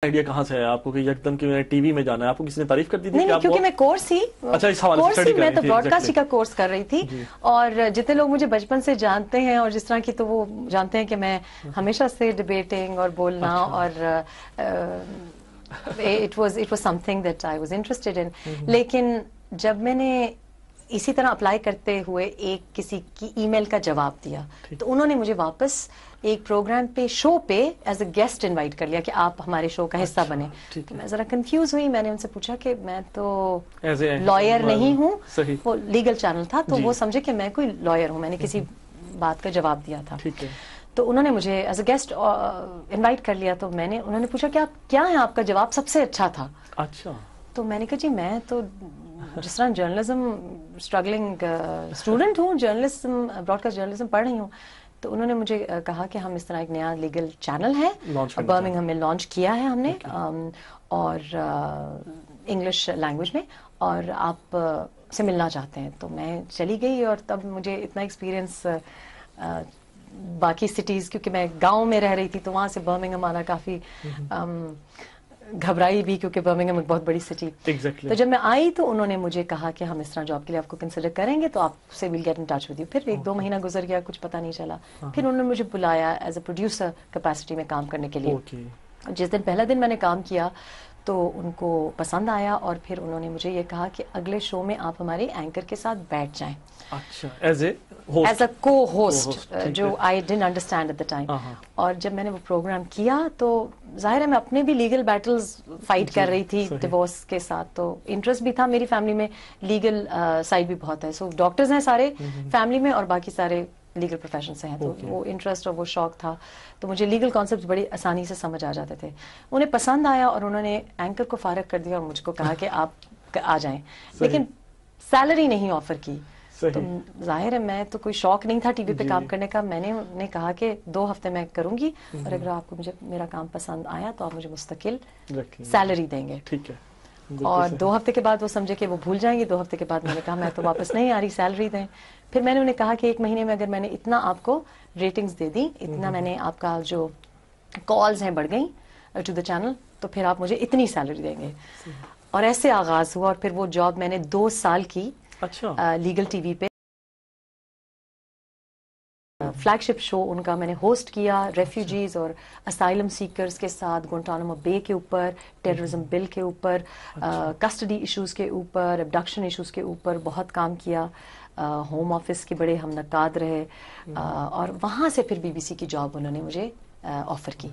Idea کہاں سے ہے آپ کو کہ یکدم کہ میں ٹی وی میں جانا ہے؟ آپ کو کسی نے تعریف کر دی تھی؟ نہیں کیونکہ میں کورس ہی اچھا اس حوالے سے میں تو براڈ کاسٹنگ کا کورس کر رہی تھی، اور جتنے لوگ مجھے بچپن سے جانتے ہیں اور جس طرح کی، تو وہ جانتے ہیں کہ میں ہمیشہ سے ڈبیٹنگ اور بولنا، اور it was some thing that I was interested in. لیکن جب میں نے اسی طرح اپلائی کرتے ہوئے ایک کسی کی ای میل کا جواب دیا، تو انہوں نے مجھے واپس ایک پروگرام پہ، شو پہ ایز اے گیسٹ انوائٹ کر لیا کہ آپ ہمارے شو کا حصہ بنے. تو میں ذرا کنفیوز ہوئی. میں نے ان سے پوچھا کہ میں تو لائر نہیں ہوں، وہ لیگل چینل تھا تو وہ سمجھے کہ میں کوئی لائر ہوں. میں نے کسی بات کا جواب دیا تھا، تو انہوں نے مجھے ایز اے گیسٹ انوائٹ کر لیا. تو انہوں نے پوچھا کہ آپ کیا ہیں، آپ کا جواب سب سے اچھا تھا. اچھا. تو میں نے کہا جی میں تو جس طرح جرنلزم اسٹرگلنگ اسٹوڈنٹ ہوں، جرنلزم براڈ کاسٹ جرنلزم پڑھ رہی ہوں. تو انہوں نے مجھے کہا کہ ہم اس طرح ایک نیا لیگل چینل ہے برمنگھم میں لانچ کیا ہے ہم نے، اور انگلش لینگویج میں، اور آپ سے ملنا چاہتے ہیں. تو میں چلی گئی، اور تب مجھے اتنا ایکسپیرئنس باقی سٹیز، کیونکہ میں گاؤں میں رہ رہی تھی تو وہاں سے برمنگھم آنا کافی گھبرائی بھی، کیونکہ برمنگھم ایک بہت بڑی سٹی. تو جب میں آئی تو انہوں نے مجھے کہا کہ ہم اس طرح جاب کے لیے آپ کو کنسیڈر کریں گے، تو آپ سے we'll get in touch with you. پھر 1-2 مہینہ گزر گیا، کچھ پتہ نہیں چلا. پھر انہوں نے مجھے بلایا ایز اے پروڈیوسر کیپیسٹی میں کام کرنے کے لیے. جس دن پہلا دن میں نے کام کیا تو ان کو پسند آیا، اور پھر انہوں نے مجھے یہ کہا کہ اگلے شو میں آپ ہمارے اینکر کے ساتھ بیٹھ جائیں. اچھا، ایز اے کو ہوسٹ، جو I didn't understand at the time. اور جب میں نے وہ پروگرام کیا تو ظاہر ہے میں اپنے بھی لیگل بیٹلز فائٹ کر رہی تھی ڈیورس کے ساتھ. تو انٹرسٹ بھی تھا میری فیملی میں، لیگل سائڈ بھی بہت ہے. سو ڈاکٹرز ہیں سارے فیملی میں، اور باقی سارے لیگل پروفیشن سے ہیں. تو وہ انٹرسٹ اور وہ شوق تھا، تو مجھے لیگل کانسیپٹ بڑی آسانی سے سمجھ آ جاتے تھے. انہیں پسند آیا، اور انہوں نے اینکر کو فارغ کر دیا اور مجھ کو کہا کہ آپ آ جائیں. لیکن سیلری نہیں آفر کی. تو ظاہر ہے میں تو کوئی شوق نہیں تھا ٹی وی پہ کام کرنے کا. میں نے کہا کہ 2 ہفتے میں کروں گی، اور اگر آپ کو مجھے میرا کام پسند آیا تو آپ مجھے مستقل سیلری دیں گے. ٹھیک ہے. اور 2 ہفتے کے بعد وہ سمجھے کہ وہ بھول جائیں گے. 2 ہفتے کے بعد میں نے کہا میں تو واپس نہیں آ رہی، سیلری دیں. پھر میں نے انہیں کہا کہ 1 مہینے میں اگر میں نے اتنا آپ کو ریٹنگز دے دی، اتنا میں نے آپ کا جو کالز ہیں بڑھ گئیں ٹو دا چینل، تو پھر آپ مجھے اتنی سیلری دیں گے. اور ایسے آغاز ہوا، اور پھر وہ جاب میں نے 2 سال کی لیگل ٹی وی پہ. فلیگ شپ شو ان کا میں نے ہوسٹ کیا، ریفیوجیز اور اسائلم سیکرز کے ساتھ گوانٹانامو بے کے اوپر، ٹیررزم بل کے اوپر، کسٹڈی ایشوز کے اوپر، ابڈکشن ایشوز کے اوپر بہت کام کیا. ہوم آفس کے بڑے ہم نقاد رہے، اور وہاں سے پھر BBC کی جاب انہوں نے مجھے آفر کی.